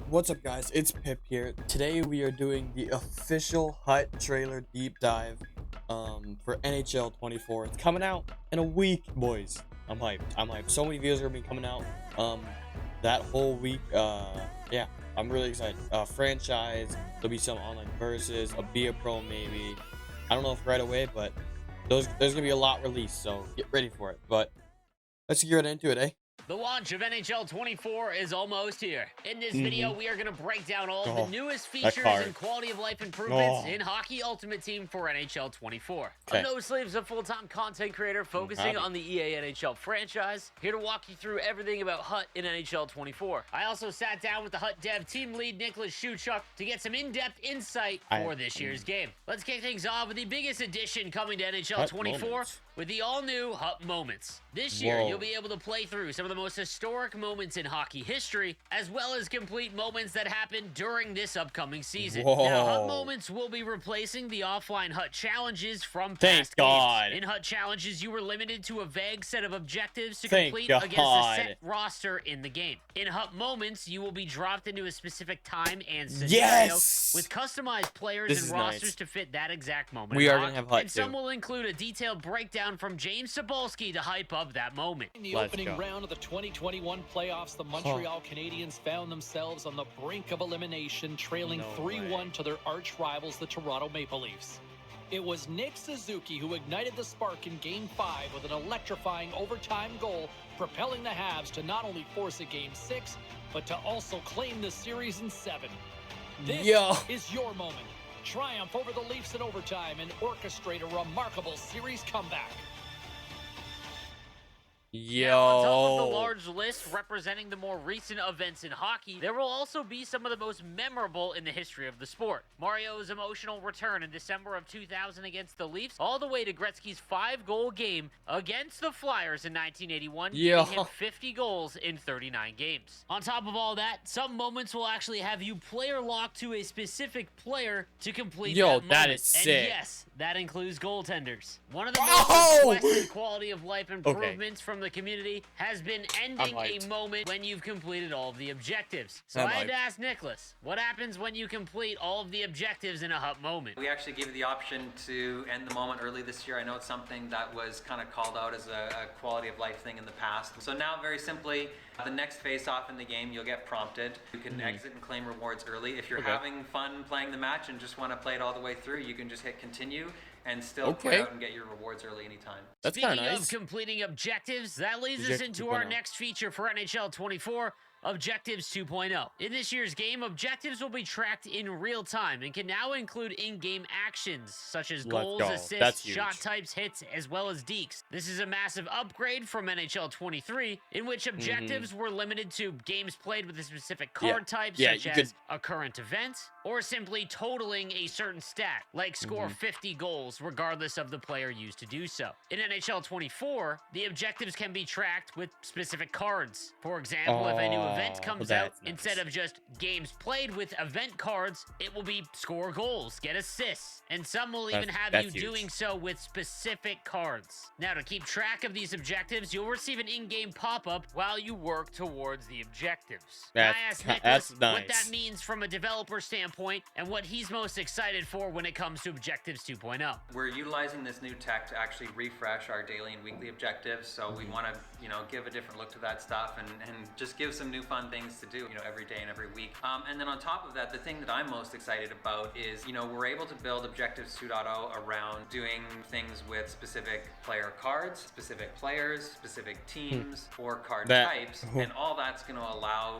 What's up, guys? It's Pip here. Today we are doing the official Hut trailer deep dive for NHL 24. It's coming out in a week, boys. I'm hyped. So many videos are gonna be coming out that whole week. Yeah, I'm really excited. Franchise, there'll be some online versus, a Be a Pro maybe. I don't know if right away, but there's gonna be a lot released, so get ready for it. But let's get right into it, eh? The launch of NHL 24 is almost here. In this video, we are going to break down all of the newest features and quality of life improvements in Hockey Ultimate Team for NHL 24. I'm No Sleeves, a full-time content creator focusing on the EA NHL franchise, here to walk you through everything about Hut in NHL 24. I also sat down with the Hut dev team lead Nicholas Shuchuk to get some in-depth insight for this year's game. Let's kick things off with the biggest addition coming to NHL 24 with the all-new Hut Moments. This year, you'll be able to play through some of the most historic moments in hockey history, as well as complete moments that happened during this upcoming season. Now, Hut Moments will be replacing the offline Hut challenges from past games. In Hut challenges, you were limited to a vague set of objectives to complete against a set roster in the game. In Hut Moments, you will be dropped into a specific time and scenario with customized players and rosters to fit that exact moment. We are going to have Hut and some will include a detailed breakdown from James Cebulski to hype up that moment. In the opening round of the 2021 playoffs, the Montreal Canadiens found themselves on the brink of elimination, trailing 3-1 to their arch rivals, the Toronto Maple Leafs. It was Nick Suzuki who ignited the spark in Game 5 with an electrifying overtime goal, propelling the Habs to not only force a Game 6, but to also claim the series in 7. This is your moment. Triumph over the Leafs in overtime and orchestrate a remarkable series comeback. Now, on top of the large list representing the more recent events in hockey, there will also be some of the most memorable in the history of the sport. Mario's emotional return in December of 2000 against the Leafs, all the way to Gretzky's 5-goal game against the Flyers in 1981, giving him 50 goals in 39 games. On top of all that, some moments will actually have you player lock to a specific player to complete that moment. That is sick. And yes, that includes goaltenders. One of the most requested quality of life improvements from the community has been ending a moment when you've completed all of the objectives. So I had to ask Nicholas, what happens when you complete all of the objectives in a Hut moment? We actually gave you the option to end the moment early this year. I know it's something that was kind of called out as a quality of life thing in the past. So now, very simply, the next face-off in the game, you'll get prompted. You can exit and claim rewards early. If you're having fun playing the match and just want to play it all the way through, you can just hit continue and still play out and get your rewards early anytime. That's kind of nice. Speaking of completing objectives, that leads us into our next feature for NHL 24, Objectives 2.0. In this year's game, objectives will be tracked in real time and can now include in-game actions such as goals, assists, shot types, hits, as well as dekes. This is a massive upgrade from NHL 23, in which objectives were limited to games played with a specific card type, such as a current event, or simply totaling a certain stat, like score 50 goals, regardless of the player used to do so. In NHL 24, the objectives can be tracked with specific cards. For example, if a new event comes out, instead of just games played with event cards, it will be score goals, get assists, and some will even have you doing so with specific cards. Now, to keep track of these objectives, you'll receive an in-game pop-up while you work towards the objectives. I asked Nicholas what that means from a developer standpoint and what he's most excited for when it comes to Objectives 2.0. We're utilizing this new tech to actually refresh our daily and weekly objectives, so we want to, give a different look to that stuff and just give some new fun things to do, every day and every week. And then on top of that, the thing that I'm most excited about is, we're able to build Objectives 2.0 around doing things with specific player cards, specific players, specific teams, or card types, and all that's going to allow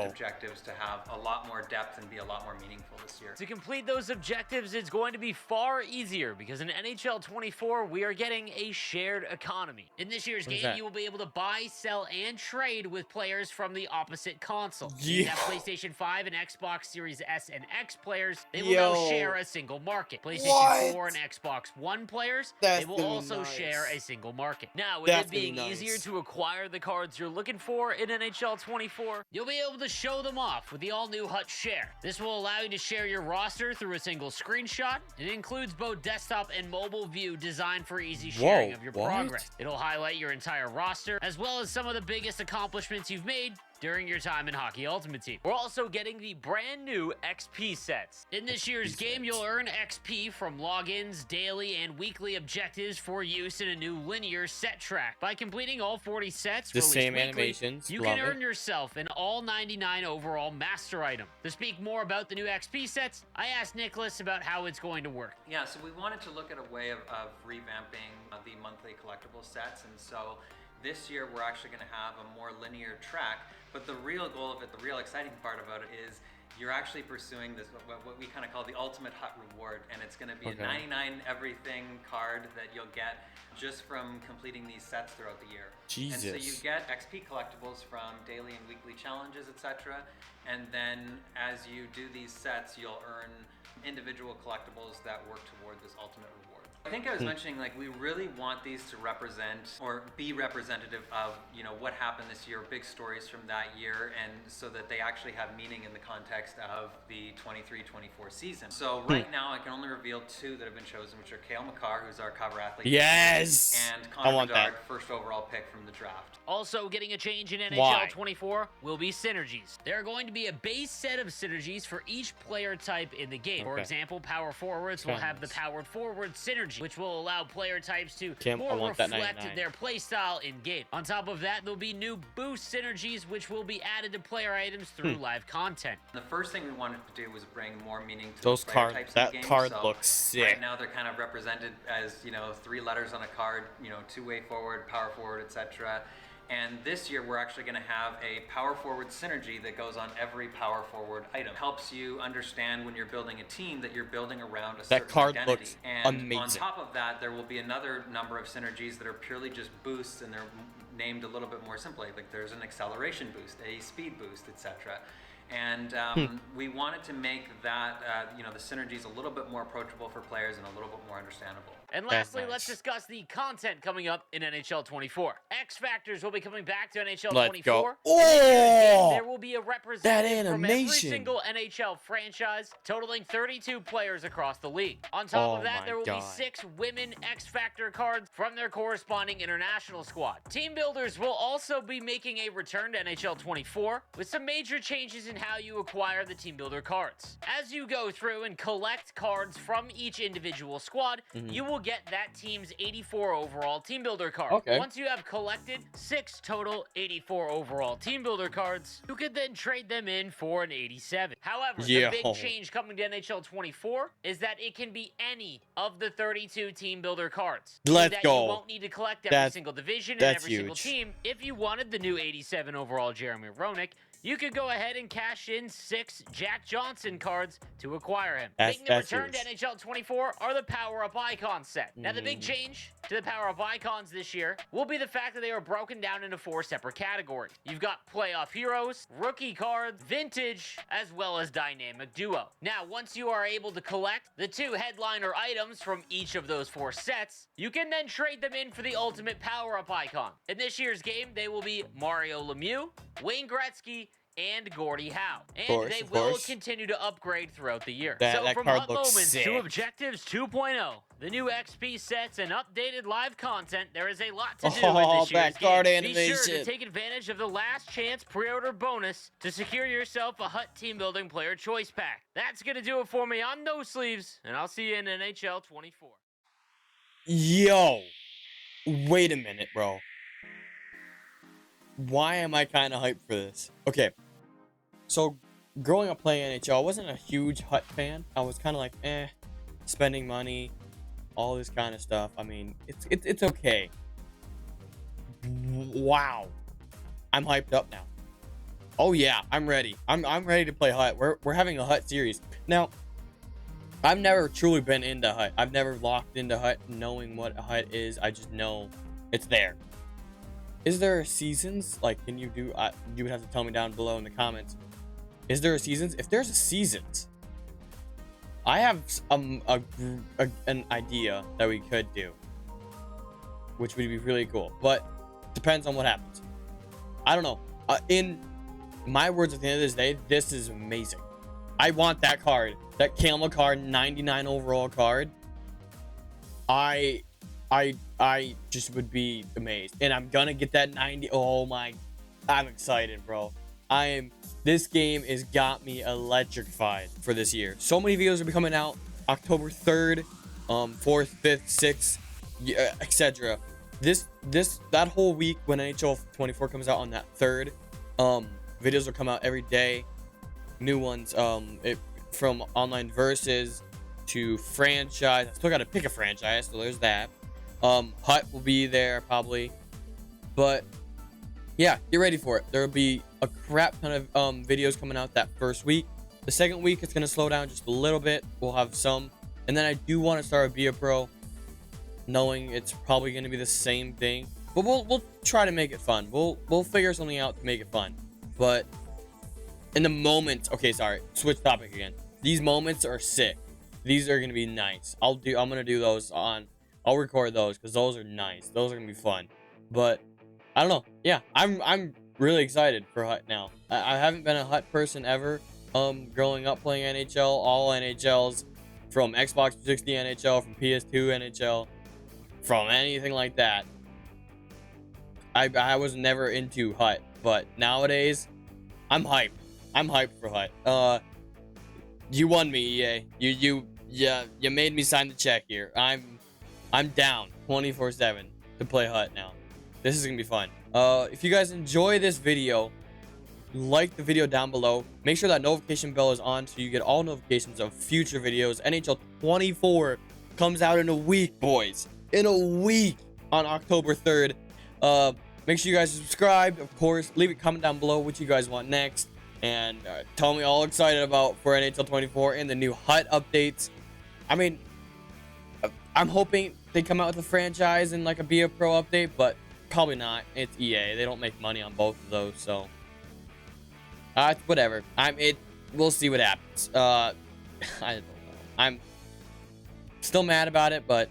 objectives to have a lot more depth and be a lot more meaningful this year. To complete those objectives, it's going to be far easier because in NHL 24, we are getting a shared economy. In this year's game, you will be able to buy, sell, and trade with players from the opposite console. You have PlayStation 5 and Xbox Series S and X players, they will now share a single market. PlayStation 4 and Xbox One players, they will also share a single market. Now, with it being easier to acquire the cards you're looking for in NHL 24, you'll be able to show them off with the all-new Hut Share. This will allow you to share your roster through a single screenshot. It includes both desktop and mobile view designed for easy sharing of your progress. It'll highlight your entire roster, as well as some of the biggest accomplishments you've made during your time in Hockey Ultimate Team. We're also getting the brand new XP sets. In this year's game, you'll earn XP from logins, daily, and weekly objectives for use in a new linear set track. By completing all 40 sets The released same weekly, animations. you Love can it. earn yourself an all 99 overall master item. To speak more about the new XP sets, I asked Nicholas about how it's going to work. Yeah, so we wanted to look at a way of revamping the monthly collectible sets, and so this year we're actually going to have a more linear track, but the real goal of it, the real exciting part about it is you're actually pursuing this, what we kind of call the ultimate hut reward, and it's going to be a 99 everything card that you'll get just from completing these sets throughout the year. Jesus. And so you get XP collectibles from daily and weekly challenges, etc. And then as you do these sets, you'll earn individual collectibles that work toward this ultimate reward. I think I was mentioning, like, we really want these to represent or be representative of, you know, what happened this year, big stories from that year, and so that they actually have meaning in the context of the 23-24 season. So right now I can only reveal 2 that have been chosen, which are Cale Makar, who's our cover athlete. Yes! And I Connor want Bedard, that. first overall pick from the draft. Also getting a change in NHL Why? 24 will be synergies. There are going to be a base set of synergies for each player type in the game. For Okay. example, power forwards will have the powered forward synergy, which will allow player types to Kim, I more want that reflect 99. their play style in game. On top of that, there'll be new boost synergies, which will be added to player items through live content. The first thing we wanted to do was bring more meaning to Those the player cards, types in that the game. card So looks sick. Right now they're kind of represented as, you know, 3 letters on a card, you know, two-way forward, power forward, etc. And this year we're actually going to have a power forward synergy that goes on every power forward item. Helps you understand when you're building a team that you're building around a certain card identity. looks And amazing. on top of that, there will be another number of synergies that are purely just boosts, and they're named a little bit more simply. Like there's an acceleration boost, a speed boost, etc. And we wanted to make that, you know, the synergies a little bit more approachable for players and a little bit more understandable. And That's lastly, nice. let's discuss the content coming up in NHL 24. X Factors will be coming back to NHL Let's 24. go. In this year's game, Oh! there will be a representative from every animation. single NHL franchise, totaling 32 players across the league. On top Oh of that, my there will be God. 6 women X Factor cards from their corresponding international squad. Team builders will also be making a return to NHL 24 with some major changes in how you acquire the team builder cards. As you go through and collect cards from each individual squad, you will get that team's 84 overall team builder card. Okay. Once you have collected 6 total 84 overall team builder cards, you could then trade them in for an 87. However, Yo. the big change coming to NHL 24 is that it can be any of the 32 team builder cards. Meaning Let's that go. You won't need to collect every That's- single division and that's every single huge. team. If you wanted the new 87 overall Jeremy Roenick, you could go ahead and cash in 6 Jack Johnson cards to acquire him. Making the That's return to huge. NHL 24 are the Power Up Icon set. Now, the big change to the Power Up Icons this year will be the fact that they are broken down into 4 separate categories. You've got Playoff Heroes, Rookie Cards, Vintage, as well as Dynamic Duo. Now, once you are able to collect the 2 headliner items from each of those 4 sets, you can then trade them in for the ultimate Power Up Icon. In this year's game, they will be Mario Lemieux, Wayne Gretzky, and Gordie Howe. And course, they of will course. continue to upgrade throughout the year. That So from card Hut looks Moments sick. to Objectives 2.0, the new XP sets and updated live content, there is a lot to do Oh, in this year's that card game. Be sure animation. to take advantage of the last chance pre-order bonus to secure yourself a Hut Team Building Player Choice Pack. That's going to do it for me. I'm No Sleeves, and I'll see you in NHL 24. Yo. Wait a minute, bro. Why am I kind of hyped for this? Okay. So, growing up playing NHL, I wasn't a huge Hut fan. I was kind of like, spending money, all this kind of stuff. I mean, it's okay. Wow. I'm hyped up now. Oh yeah, I'm ready. I'm ready to play Hut. We're having a Hut series. Now, I've never truly been into Hut. I've never locked into Hut knowing what a Hut is. I just know it's there. Is there seasons? Like, can you do... you would have to tell me down below in the comments. Is there a seasons? If there's a seasons, I have an idea that we could do, which would be really cool. But depends on what happens. I don't know. In my words, at the end of this day, this is amazing. I want that card. That Cale Makar 99 overall card. I just would be amazed. And I'm gonna get that 90. Oh my. I'm excited, bro. This game has got me electrified for this year. So many videos will be coming out October 3rd, 4th, 5th, 6th, etc. That whole week when NHL 24 comes out on that 3rd, videos will come out every day. New ones, from online versus to franchise. I still got to pick a franchise, so there's that. Hut will be there probably, but yeah, get ready for it. There will be a crap ton of videos coming out that first week. The second week it's gonna slow down just a little bit. We'll have some, and then I do want to start a Be a Pro, knowing it's probably gonna be the same thing, but we'll try to make it fun. We'll figure something out to make it fun. But in the moment, okay, sorry, switch topic again. These moments are sick. These are gonna be nice. I'm gonna do those I'll record those because those are nice. Those are gonna be fun. But I don't know. Yeah, I'm really excited for Hut now. I haven't been a Hut person ever. Growing up playing NHL, all NHLs, from Xbox 360 NHL, from PS2 NHL, from anything like that. I was never into Hut, but nowadays, I'm hyped. I'm hyped for Hut. You won me, EA. You made me sign the check here. I'm down 24/7 to play Hut now. This is gonna be fun. If you guys enjoy this video, like the video down below. Make sure that notification bell is on so you get all notifications of future videos. NHL 24 comes out in a week, boys. In a week on October 3rd. Make sure you guys subscribe, of course. Leave a comment down below what you guys want next. And tell me all excited about for NHL 24 and the new Hut updates. I mean, I'm hoping they come out with a franchise and like a Be a Pro update, but probably not. It's EA. They don't make money on both of those, so whatever. We'll see what happens. I don't know. I'm still mad about it, but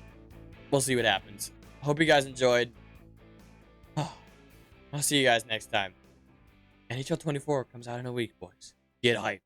we'll see what happens. Hope you guys enjoyed. I'll see you guys next time. NHL 24 comes out in a week, boys. Get hyped.